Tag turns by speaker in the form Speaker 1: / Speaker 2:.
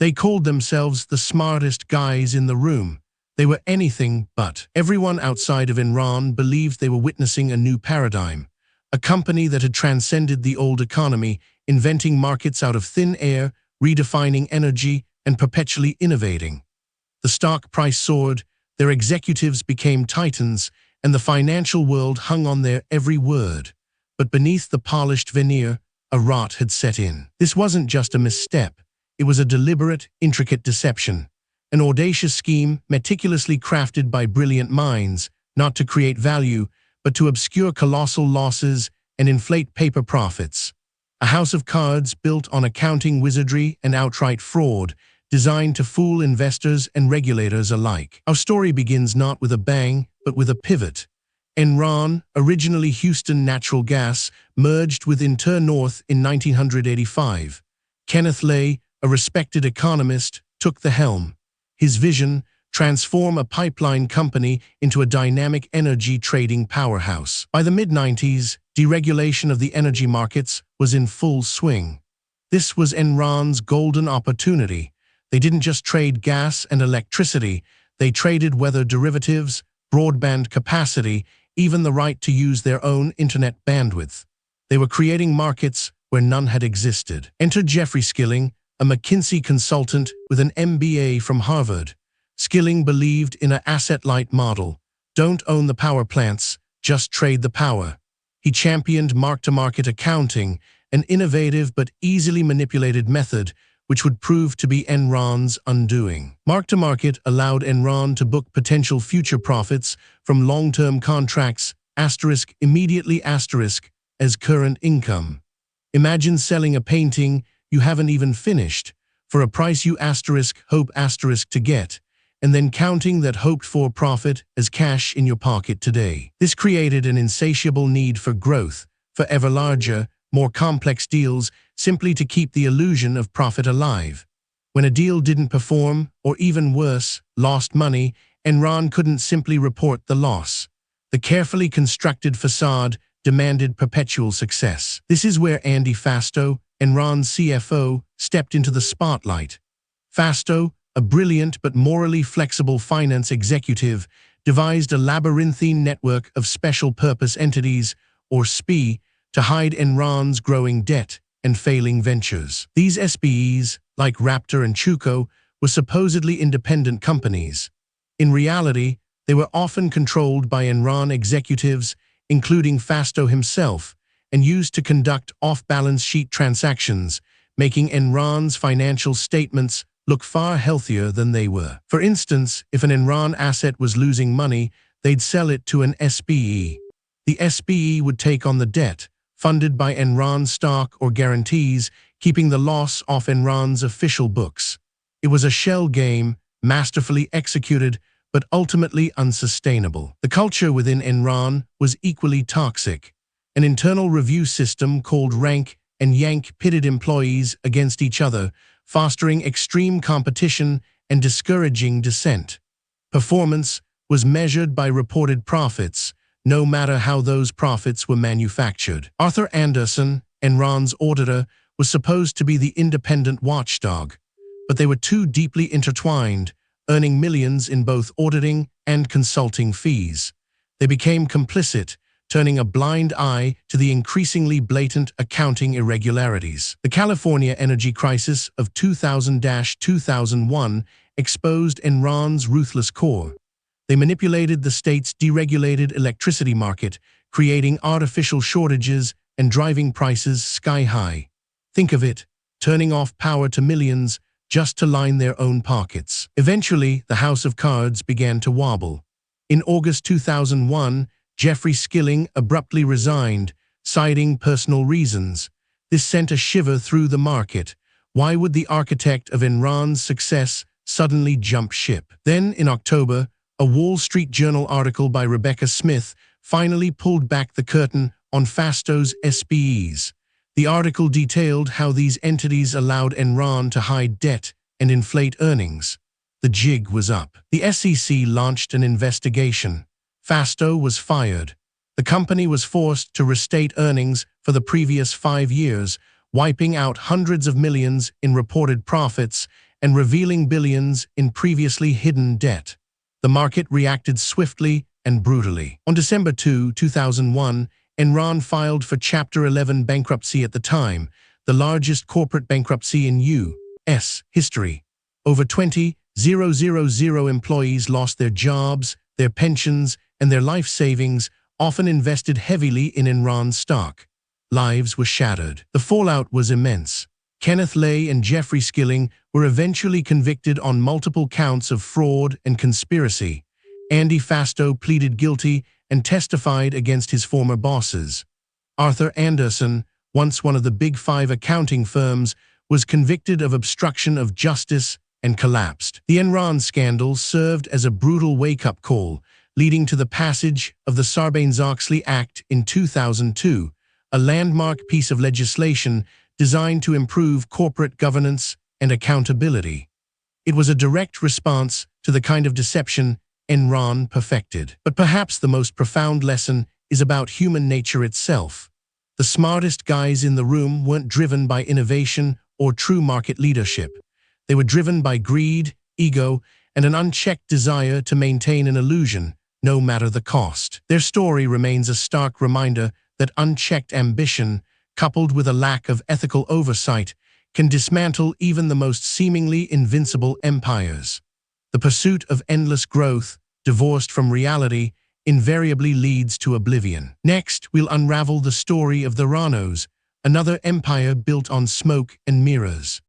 Speaker 1: They called themselves the smartest guys in the room. They were anything but. Everyone outside of Enron believed they were witnessing a new paradigm, a company that had transcended the old economy, inventing markets out of thin air, redefining energy, and perpetually innovating. The stock price soared, their executives became titans, and the financial world hung on their every word. But beneath the polished veneer, a rot had set in. This wasn't just a misstep. It was a deliberate, intricate deception, an audacious scheme meticulously crafted by brilliant minds, not to create value, but to obscure colossal losses and inflate paper profits. A house of cards built on accounting wizardry and outright fraud, designed to fool investors and regulators alike. Our story begins not with a bang, but with a pivot. Enron, originally Houston Natural Gas, merged with North in 1985. Kenneth Lay, a respected economist, took the helm. His vision: transform a pipeline company into a dynamic energy trading powerhouse. By the mid-90s, deregulation of the energy markets was in full swing. This was Enron's golden opportunity. They didn't just trade gas and electricity, they traded weather derivatives, broadband capacity, even the right to use their own internet bandwidth. They were creating markets where none had existed. Enter Jeffrey Skilling, a McKinsey consultant with an MBA from Harvard. Skilling believed in an asset-light model. Don't own the power plants, just trade the power. He championed mark-to-market accounting, an innovative but easily manipulated method which would prove to be Enron's undoing. Mark-to-market allowed Enron to book potential future profits from long-term contracts, immediately as current income. Imagine selling a painting you haven't even finished, for a price you hope to get, and then counting that hoped-for profit as cash in your pocket today. This created an insatiable need for growth, for ever larger, more complex deals, simply to keep the illusion of profit alive. When a deal didn't perform, or even worse, lost money, Enron couldn't simply report the loss. The carefully constructed facade demanded perpetual success. This is where Andy Fasto, Enron's CFO, stepped into the spotlight. Fasto, a brilliant but morally flexible finance executive, devised a labyrinthine network of special-purpose entities, or SPE, to hide Enron's growing debt and failing ventures. These SPEs, like Raptor and Chuco, were supposedly independent companies. In reality, they were often controlled by Enron executives, including Fasto himself, and used to conduct off-balance sheet transactions, making Enron's financial statements look far healthier than they were. For instance, if an Enron asset was losing money, they'd sell it to an SPE. The SPE would take on the debt, funded by Enron stock or guarantees, keeping the loss off Enron's official books. It was a shell game, masterfully executed, but ultimately unsustainable. The culture within Enron was equally toxic. An internal review system called Rank and Yank pitted employees against each other, fostering extreme competition and discouraging dissent. Performance was measured by reported profits, no matter how those profits were manufactured. Arthur Anderson, Enron's auditor, was supposed to be the independent watchdog, but they were too deeply intertwined, earning millions in both auditing and consulting fees. They became complicit, turning a blind eye to the increasingly blatant accounting irregularities. The California energy crisis of 2000-2001 exposed Enron's ruthless core. They manipulated the state's deregulated electricity market, creating artificial shortages and driving prices sky-high. Think of it, turning off power to millions just to line their own pockets. Eventually, the house of cards began to wobble. In August 2001, Jeffrey Skilling abruptly resigned, citing personal reasons. This sent a shiver through the market. Why would the architect of Enron's success suddenly jump ship? Then, in October, a Wall Street Journal article by Rebecca Smith finally pulled back the curtain on Fasto's SPEs. The article detailed how these entities allowed Enron to hide debt and inflate earnings. The jig was up. The SEC launched an investigation. Fasto was fired. The company was forced to restate earnings for the previous 5 years, wiping out hundreds of millions in reported profits and revealing billions in previously hidden debt. The market reacted swiftly and brutally. On December 2, 2001, Enron filed for Chapter 11 bankruptcy at the time, the largest corporate bankruptcy in U.S. history. Over 20,000 employees lost their jobs, their pensions, and their life savings, often invested heavily in Enron stock. Lives were shattered. The fallout was immense. Kenneth Lay and Jeffrey Skilling were eventually convicted on multiple counts of fraud and conspiracy. Andy Fasto pleaded guilty and testified against his former bosses. Arthur Andersen, once one of the Big Five accounting firms, was convicted of obstruction of justice and collapsed. The Enron scandal served as a brutal wake-up call, leading to the passage of the Sarbanes-Oxley Act in 2002, a landmark piece of legislation designed to improve corporate governance and accountability. It was a direct response to the kind of deception Enron perfected. But perhaps the most profound lesson is about human nature itself. The smartest guys in the room weren't driven by innovation or true market leadership. They were driven by greed, ego, and an unchecked desire to maintain an illusion, no matter the cost. Their story remains a stark reminder that unchecked ambition, coupled with a lack of ethical oversight, can dismantle even the most seemingly invincible empires. The pursuit of endless growth, divorced from reality, invariably leads to oblivion. Next, we'll unravel the story of the Ranos, another empire built on smoke and mirrors.